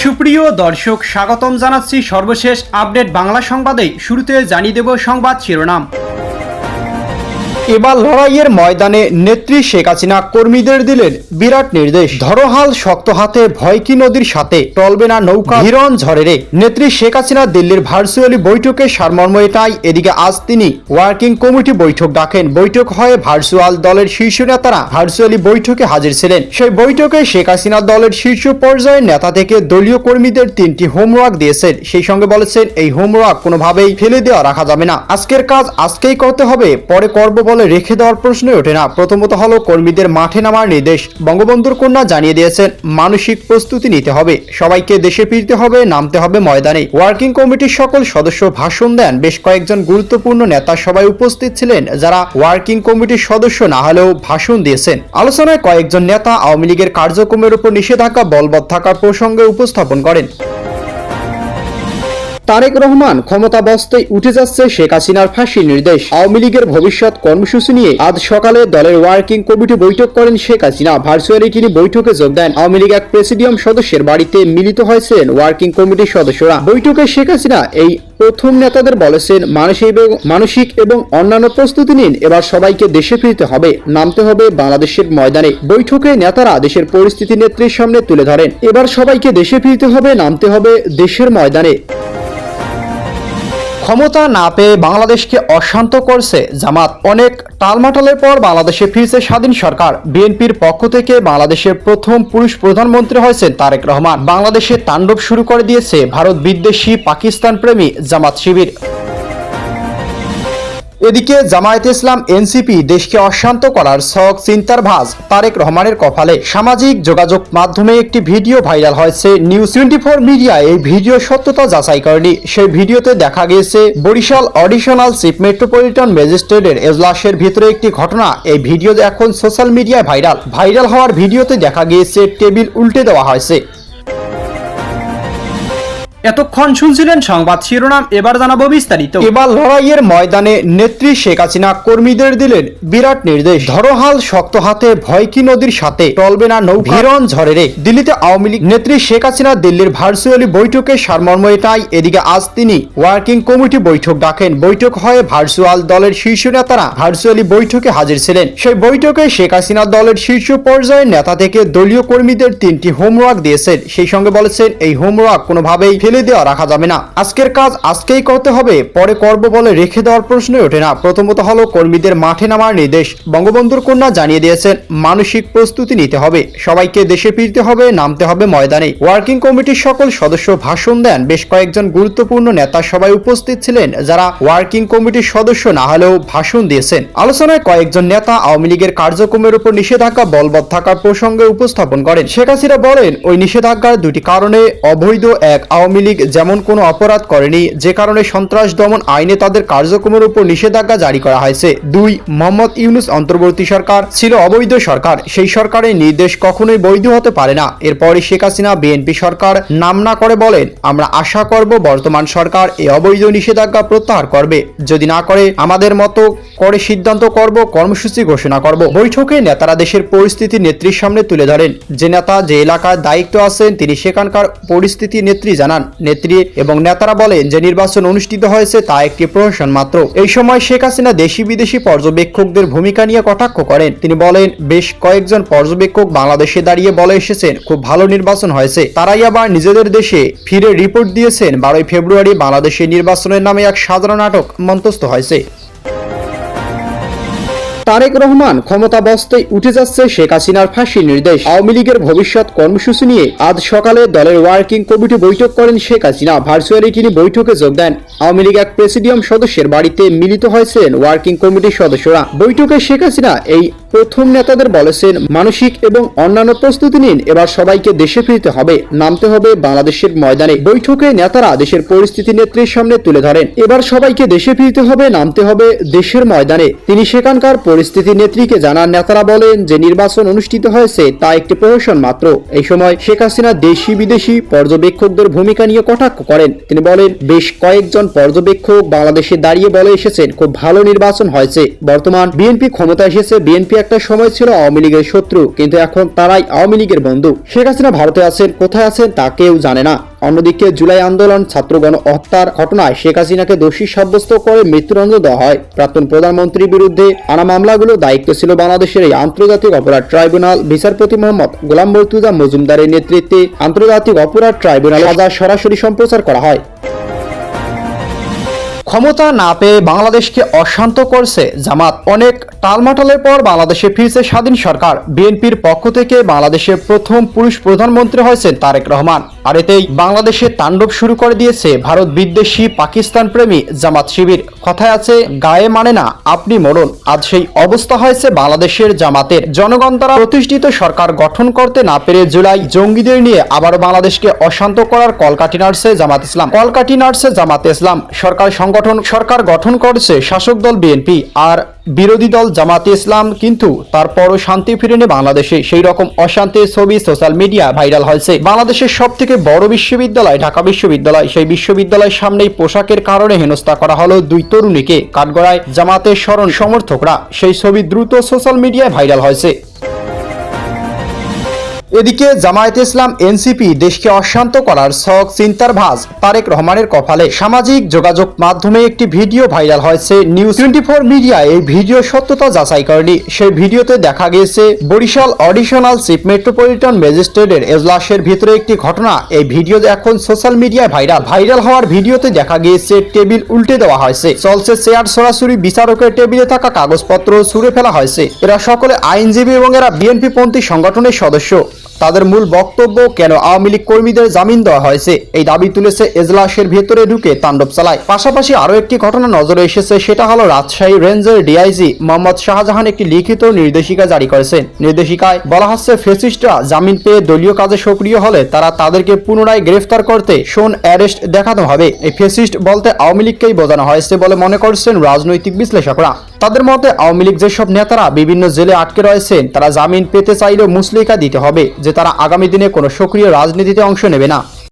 সুপ্রিয় দর্শক, স্বাগতম জানাচ্ছি সর্বশেষ আপডেট বাংলা সংবাদে। শুরুতে জানিয়ে দেব সংবাদ শিরোনাম। এবার লড়াইয়ের ময়দানে নেত্রী শেখ হাসিনা কর্মীদের দিলেন বিরাট নির্দেশ। ধরো হাল শক্ত হাতে, ভয় কি নদীর সাথে, টলবে না নৌকা হিরণ ঝড়ে রে। নেত্রী শেখ হাসিনা দিল্লির ভার্চুয়ালি বৈঠকে সারমর্ম এটাই। এদিকে আজ তিনি ওয়ার্কিং কমিটি বৈঠক ডাকেন। বৈঠক হয় ভার্চুয়াল দলের শীর্ষ নেতারা ভার্চুয়ালি বৈঠকে হাজির ছিলেন। সেই বৈঠকে শেখ হাসিনা দলের শীর্ষ পর্যায়ের নেতা থেকে দলীয় কর্মীদের 3টি হোমওয়ার্ক দিয়েছেন। সেই সঙ্গে বলেছেন এই হোমওয়ার্ক কোনোভাবেই ফেলে দেওয়া রাখা যাবে না। আজকের কাজ আজকেই করতে হবে, পরে করব বলে রেখে দেওয়ার প্রশ্নই ওঠে না। প্রথমত হলো কর্মীদের মাঠে নামার নির্দেশ। বঙ্গবন্ধুর কন্যা জানিয়ে দিয়েছেন মানসিক প্রস্তুতি নিতে হবে, সবাইকে দেশে ফিরতে হবে, নামতে হবে ময়দানে। ওয়ার্কিং কমিটির সকল সদস্য ভাষণ দেন। বেশ কয়েকজন গুরুত্বপূর্ণ নেতা সবাই উপস্থিত ছিলেন, যারা ওয়ার্কিং কমিটির সদস্য না হলেও ভাষণ দিয়েছেন। আলোচনায় কয়েকজন নেতা আওয়ামী লীগের কার্যক্রমের উপর নিষেধাজ্ঞা বলবৎ থাকার প্রসঙ্গে উপস্থাপন করেন। তারেক রহমান ক্ষমতাবস্থায় উঠে যাচ্ছে শেখ হাসিনার ফাঁসির নির্দেশ। আওয়ামী লীগের ভবিষ্যৎ কর্মসূচি নিয়ে আজ সকালে দলের ওয়ার্কিং কমিটি বৈঠক করেন শেখ হাসিনা। ভার্চুয়ালি তিনি বৈঠকে যোগ দেন। আওয়ামী লীগ এক প্রেসিডিয়াম সদস্যের বাড়িতে মিলিত হয়েছেন ওয়ার্কিং কমিটির সদস্যরা। বৈঠকে শেখ হাসিনা এই প্রথম নেতাদের বলেছেন মানসিক এবং অন্যান্য প্রস্তুতি নিন, এবার সবাইকে দেশে ফিরতে হবে, নামতে হবে বাংলাদেশের ময়দানে। বৈঠকে নেতারা দেশের পরিস্থিতি নেত্রীর সামনে তুলে ধরেন। এবার সবাইকে দেশে ফিরতে হবে, নামতে হবে দেশের ময়দানে। ক্ষমতা না পেয়ে বাংলাদেশকে অশান্ত করছে জামাত। অনেক টালমাটালের পর বাংলাদেশে ফিরছে স্বাধীন সরকার। বিএনপির পক্ষ থেকে বাংলাদেশের প্রথম পুরুষ প্রধানমন্ত্রী হয়েছেন তারেক রহমান। বাংলাদেশে তাণ্ডব শুরু করে দিয়েছে ভারত বিদ্বেষী পাকিস্তান প্রেমী জামাত শিবির। এদিকে জামায়াতে ইসলাম এনসিপি দেশকে অশান্ত করার ছক চিন্তার ভাঁজ তারেক রহমানের কপালে। সামাজিক যোগাযোগ মাধ্যমে একটি ভিডিও ভাইরাল হয়েছে। নিউজ 24 মিডিয়া এই ভিডিও সত্যতা যাচাই করেনি। সেই ভিডিওতে দেখা গিয়েছে বরিশাল অডিশনাল চিফ মেট্রোপলিটন ম্যাজিস্ট্রেটের এজলাসের ভিতরে একটি ঘটনা। এই ভিডিও এখন সোশ্যাল মিডিয়ায় ভাইরাল হওয়ার ভিডিওতে দেখা গিয়েছে টেবিল উল্টে দেওয়া হয়েছে। এতক্ষণ শুনছিলেন সংবাদ শিরোনাম, এবার জানাবো বিস্তারিত। এবার লড়াইয়ের ময়দানে নেত্রী শেখ হাসিনা কর্মীদের দিলেন বিরাট নির্দেশ। ধরো হাল শক্ত হাতে, ভয় কি নদীর সাথে, টলবে না নৌকা হিরণ ঝড়ে রে। দিল্লিতে আওয়ামী লীগ নেত্রী শেখ হাসিনা দিল্লির ভার্চুয়ালি বৈঠকে সারমর্ম এটাই। এদিকে আজ তিনি ওয়ার্কিং কমিটি বৈঠক ডাকেন। বৈঠক হয় ভার্চুয়াল দলের শীর্ষ নেতারা ভার্চুয়ালি বৈঠকে হাজির ছিলেন। সেই বৈঠকে শেখ হাসিনা দলের শীর্ষ পর্যায়ের নেতা থেকে দলীয় কর্মীদের 3টি হোমওয়ার্ক দিয়েছেন। সেই সঙ্গে বলেছেন এই হোমওয়ার্ক কোনোভাবেই ফেলে দেওয়া রাখা যাবে না। আজকের কাজ আজকেই করতে হবে, পরে করব বলে রেখে দেওয়ার প্রশ্নই ওঠে না। প্রথমত হলো কর্মীদের মাঠে নামার নির্দেশ। বঙ্গবন্ধুর কন্যা জানিয়ে দিয়েছেন মানসিক প্রস্তুতি নিতে হবে, সবাইকে দেশে ফিরতে হবে, নামতে হবে ময়দানে। ওয়ার্কিং কমিটির সকল সদস্য ভাষণ দেন। বেশ কয়েকজন গুরুত্বপূর্ণ নেতা সবাই উপস্থিত ছিলেন, যারা ওয়ার্কিং কমিটির সদস্য না হলেও ভাষণ দিয়েছেন। আলোচনায় কয়েকজন নেতা আওয়ামী লীগের কার্যক্রমের উপর নিষেধাজ্ঞা বলবৎ থাকার প্রসঙ্গে উপস্থাপন করেন। শেখ হাসিনা বলেন ওই নিষেধাজ্ঞার 2টি কারণে অবৈধ। এক, আওয়ামী লীগ যেমন কোনো অপরাধ করেনি, যে কারণে সন্ত্রাস দমন আইনে তাদের কার্যক্রমের উপর নিষেধাজ্ঞা জারি করা হয়েছে। 2, মোহাম্মদ ইউনূস অন্তর্বর্তী সরকার ছিল অবৈধ সরকার, সেই সরকারের নির্দেশ কখনোই বৈধ হতে পারে না। এরপরই শেখ হাসিনা বিএনপি সরকার নাম না করে বলেন আমরা আশা করব বর্তমান সরকার এই অবৈধ নিষেধাজ্ঞা প্রত্যাহার করবে, যদি না করে আমাদের মতো করে সিদ্ধান্ত করব, কর্মসূচি ঘোষণা করব। বৈঠকে নেতারা দেশের পরিস্থিতি নেত্রীর সামনে তুলে ধরেন। যে নেতা যে এলাকার দায়িত্ব আছেন তিনি সেখানকার পরিস্থিতি নেত্রী জানান। নেত্রী এবং নেতারা বলেন যে নির্বাচন অনুষ্ঠিত হয়েছে তা একটি প্রহসন মাত্র। এই সময় শেখ হাসিনা দেশি বিদেশি পর্যবেক্ষকদের ভূমিকা নিয়ে কটাক্ষ করেন। তিনি বলেন বেশ কয়েকজন পর্যবেক্ষক বাংলাদেশে দাঁড়িয়ে বলে এসেছেন খুব ভালো নির্বাচন হয়েছে, তারাই আবার নিজেদের দেশে ফিরে রিপোর্ট দিয়েছেন 12 ফেব্রুয়ারি বাংলাদেশে নির্বাচনের নামে এক সাধারণ নাটক মঞ্চস্থ হয়েছে। তারেক রহমান ক্ষমতাবস্থায় উঠে যাচ্ছে শেখ হাসিনার ফাঁসির নির্দেশ। আওয়ামী লীগের ভবিষ্যৎ কর্মসূচি নিয়ে আজ সকালে দলের ওয়ার্কিং কমিটি বৈঠক করেন শেখ হাসিনা। ভার্চুয়ালি তিনি বৈঠকে যোগ দেন। আওয়ামী লীগ এক প্রেসিডিয়াম সদস্যের বাড়িতে মিলিত হয়েছেন ওয়ার্কিং কমিটির সদস্যরা। বৈঠকে শেখ হাসিনা এই প্রথম নেতাদের বলেছেন মানসিক এবং অন্যান্য প্রস্তুতি নিন, এবার সবাইকে দেশে ফিরতে হবে, নামতে হবে বাংলাদেশের ময়দানে। বৈঠকে নেতারা দেশের পরিস্থিতি নেত্রীর সামনে তুলে ধরেন। এবার সবাইকে দেশে ফিরতে হবে, নামতে হবে দেশের ময়দানে। তিনি সেখানকার পরিস্থিতি নেত্রীকে জানান। নেতারা বলেন যে নির্বাচন অনুষ্ঠিত হয়েছে তা একটি প্রহসন মাত্র। এই সময় শেখ হাসিনা দেশি বিদেশি পর্যবেক্ষকদের ভূমিকা নিয়ে কটাক্ষ করেন। তিনি বলেন বেশ কয়েকজন পর্যবেক্ষক বাংলাদেশে দাঁড়িয়ে বলে এসেছেন খুব ভালো নির্বাচন হয়েছে, বর্তমান বিএনপি ক্ষমতা এসেছে, বিএনপি একটা সময় ছিল আওয়ামী লীগের শত্রু, কিন্তু এখন তারাই আওয়ামী লীগের বন্ধু। শেখ হাসিনা ভারতে আছেন, কোথায় আছেন তা কেউ জানে না। অন্যদিকে জুলাই আন্দোলন ছাত্রগণ হত্যার ঘটনায় শেখ হাসিনাকে দোষী সাব্যস্ত করে মৃত্যুদণ্ড দেওয়া হয়। প্রাক্তন প্রধানমন্ত্রীর বিরুদ্ধে আনা মামলাগুলো দায়িত্ব ছিল বাংলাদেশের এই আন্তর্জাতিক অপরাধ ট্রাইব্যুনাল। বিচারপতি মোহাম্মদ গোলাম মর্তুজা মজুমদারের নেতৃত্বে আন্তর্জাতিক অপরাধ ট্রাইব্যুনাল সাজা সরাসরি সম্প্রচার করা হয়। ক্ষমতা না পেয়ে বাংলাদেশকে অশান্ত করছে জামাত। অনেক টালমাটালের পর বাংলাদেশে ফিরছে স্বাধীন সরকার। বিএনপির পক্ষ থেকে বাংলাদেশের প্রথম পুরুষ প্রধানমন্ত্রী হয়েছেন তারেক রহমান। আর এতেই বাংলাদেশে তাণ্ডব শুরু করে দিয়েছে ভারত বিদ্বেষী পাকিস্তান প্রেমী জামাত শিবির। কথায় আছে, গায়ে মানে না আপনি মরণ। আজ সেই অবস্থা হয়েছে বাংলাদেশের জামাতের। জনগণ দ্বারা প্রতিষ্ঠিত সরকার গঠন করতে না পেরে জুলাই জঙ্গিদের নিয়ে আবারও বাংলাদেশকে অশান্ত করার কলকাঠি নাড়ছে জামাত ইসলাম। কলকাঠি নাড়ছে জামাত ইসলাম। সরকার গঠন করছে শাসক দল বিএনপি আর বিরোধী দল জামাতে ইসলাম, কিন্তু তারপরও শান্তি ফিরেনি বাংলাদেশে। সেই রকম অশান্তির ছবি সোশ্যাল মিডিয়া ভাইরাল হয়েছে। বাংলাদেশের সব থেকে বড় বিশ্ববিদ্যালয় ঢাকা বিশ্ববিদ্যালয়, সেই বিশ্ববিদ্যালয়ের সামনেই পোশাকের কারণে হেনস্থা করা হলো 2 তরুণীকে। কাঠগড়ায় জামাতের স্মরণ সমর্থকরা। সেই ছবি দ্রুত সোশ্যাল মিডিয়ায় ভাইরাল হয়েছে। এদিকে জামায়াতে ইসলাম এনসিপি দেশকে অশান্ত করার শখ চিন্তার ভাঁজ তারেক রহমানের কপালে। সামাজিক যোগাযোগ মাধ্যমে একটি ভিডিও ভাইরাল হয়েছে। নিউজ 24 মিডিয়া এই ভিডিও সত্যতা যাচাই করেনি। সেই ভিডিওতে দেখা গিয়েছে বরিশাল অডিশনাল চিফ মেট্রোপলিটন ম্যাজিস্ট্রেটের এজলাসের ভিতরে একটি ঘটনা। এই ভিডিও এখন সোশ্যাল মিডিয়ায় ভাইরাল হওয়ার ভিডিওতে দেখা গিয়েছে টেবিল উল্টে দেওয়া হয়েছে, চলছে চেয়ার সরাসরি, বিচারকের টেবিলে থাকা কাগজপত্র ছুঁড়ে ফেলা হয়েছে। এরা সকলে আইনজীবী এবং এরা বিএনপি পন্থী সংগঠনের সদস্য। তাদের মূল বক্তব্য, কেন আওয়ামী লীগ কর্মীদের জামিন দেওয়া হয়েছে এই দাবি তুলেছে এজলাসের ভেতরে ঢুকে তাণ্ডব চালায়। পাশাপাশি আরো একটি ঘটনা নজরে এসেছে, সেটা হলো রাজশাহী রেঞ্জের ডিআইজি মোহাম্মদ শাহজাহান একটি লিখিত নির্দেশিকা জারি করেছেন। নির্দেশিকায় বলা হচ্ছে, ফ্যাসিস্টরা জামিন পেয়ে দলীয় কাজে সক্রিয় হলে তাদেরকে পুনরায় গ্রেফতার করতে শোন অ্যারেস্ট দেখানো হবে। এই ফ্যাসিস্ট বলতে আওয়ামী লীগকেই বোঝানো হয়েছে বলে মনে করছেন রাজনৈতিক বিশ্লেষকরা। তাদের মতে আওয়ামী লীগ যেসব নেতারা বিভিন্ন জেলে আটকে রয়েছেন তারা জামিন পেতে চাইলেও মুচলেকা দিতে হবে যে তারা আগামী দিনে কোনো সক্রিয় রাজনীতিতে অংশ নেবে না।